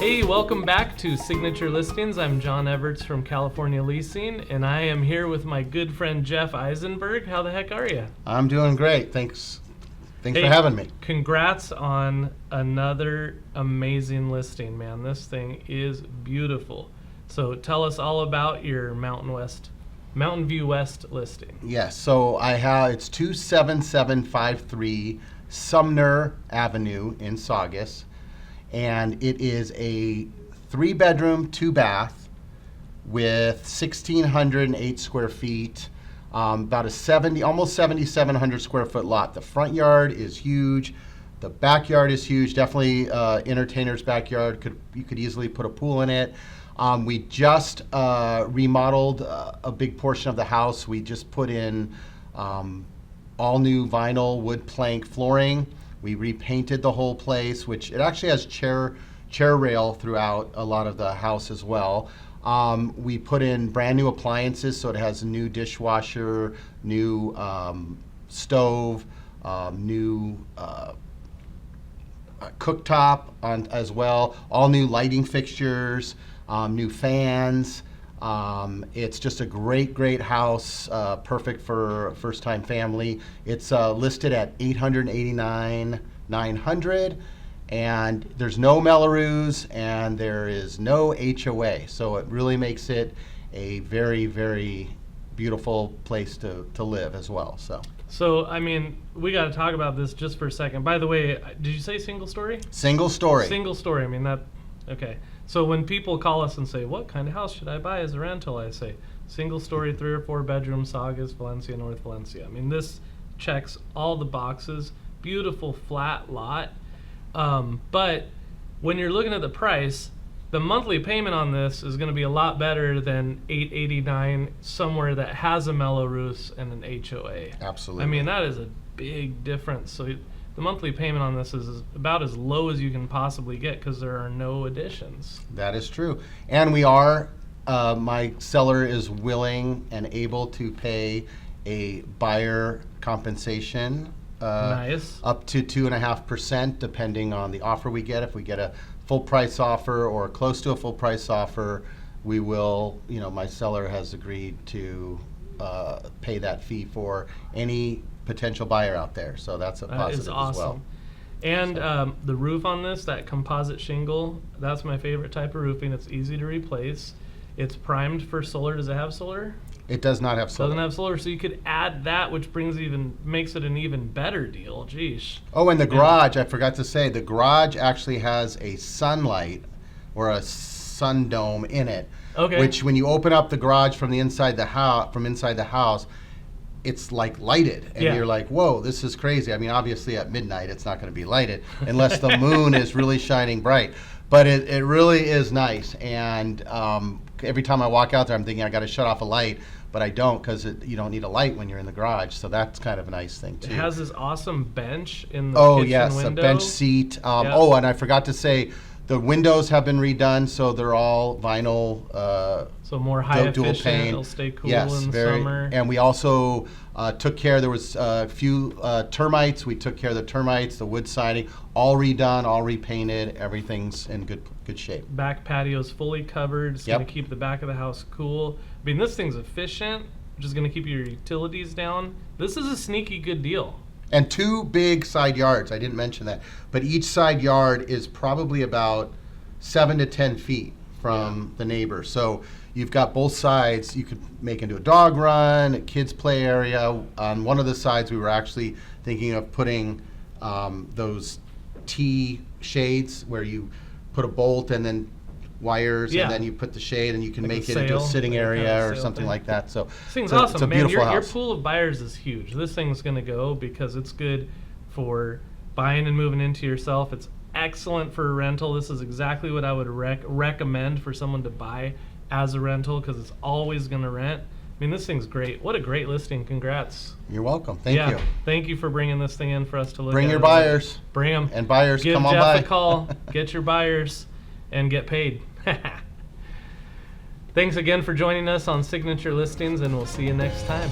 Hey, welcome back to Signature Listings. I'm John Everts from California Leasing, and I am here with my good friend Jeff Eisenberg. How the heck are you? I'm doing great. Thanks for having me. Congrats on another amazing listing, man. This thing is beautiful. So tell us all about your Mountain View West listing. Yes, so it's 27753 Sumner Avenue in Saugus. And it is a 3-bedroom, 2-bath with 1,608 square feet, about almost 7,700 square foot lot. The front yard is huge. The backyard is huge. Definitely entertainer's backyard. You could easily put a pool in it. We just remodeled a big portion of the house. We just put in all new vinyl wood plank flooring. We repainted the whole place, which it actually has chair rail throughout a lot of the house as well. We put in brand new appliances, so it has a new dishwasher, new stove, new cooktop as well, all new lighting fixtures, new fans. It's just a great house, perfect for a first-time family. It's listed at $889,900, and there's no Melrose and there is no HOA, so it really makes it a very beautiful place to live as well. So I mean, we got to talk about this just for a second. By the way, did you say single story? Single story. Single story. I mean okay. So when people call us and say, what kind of house should I buy as a rental? I say, single story, 3 or 4 bedroom, Saugus, Valencia, North Valencia. I mean, this checks all the boxes. Beautiful flat lot. But when you're looking at the price, the monthly payment on this is going to be a lot better than $889 somewhere that has a Melrose and an HOA. Absolutely. I mean, that is a big difference. So the monthly payment on this is about as low as you can possibly get because there are no additions. That is true. And we are, my seller is willing and able to pay a buyer compensation. Nice. Up to 2.5% depending on the offer we get. If we get a full price offer or close to a full price offer, we will, my seller has agreed to pay that fee for any potential buyer out there, so that's a positive is awesome. as well. And the roof on this, that composite shingle, that's my favorite type of roofing. It's easy to replace. It's primed for solar. Does it have solar? It does not have solar. Doesn't have solar, so you could add that, which makes it an even better deal. Geesh. Oh, and the garage, I forgot to say, the garage actually has a sunlight or a sun dome in it. Okay. Which when you open up the garage from inside the house, it's like lighted, and you're like, whoa, this is crazy. I mean, obviously at midnight it's not going to be lighted unless the moon is really shining bright, but it really is nice. And every time I walk out there, I'm thinking I got to shut off a light, but I don't, because you don't need a light when you're in the garage, so that's kind of a nice thing too. It has this awesome bench in the kitchen window. A bench seat. Oh, and I forgot to say, the windows have been redone, so they're all vinyl. So more high efficient, pane. It'll stay cool in the summer. And we also took care, there was a few termites. We took care of the termites, the wood siding, all redone, all repainted. Everything's in good shape. Back patio's fully covered. It's going to keep the back of the house cool. I mean, this thing's efficient, which is going to keep your utilities down. This is a sneaky good deal. And 2 big side yards. I didn't mention that, but each side yard is probably about 7 to 10 feet from the neighbor. So you've got both sides. You could make into a dog run, a kids play area. On one of the sides, we were actually thinking of putting those T shades where you put a bolt and then wires, and then you put the shade, and you can make it into a sitting area or something like that. So this thing's awesome. It's a beautiful house. Your pool of buyers is huge. This thing's going to go because it's good for buying and moving into yourself. It's excellent for a rental. This is exactly what I would recommend for someone to buy as a rental, because it's always going to rent. I mean, this thing's great. What a great listing. Congrats. You're welcome. Thank you. Thank you for bringing this thing in for us to look at. Bring your buyers. Bring them. And buyers, come on by. Give Jeff a call. Get your buyers and get paid. Thanks again for joining us on Signature Listings, and we'll see you next time.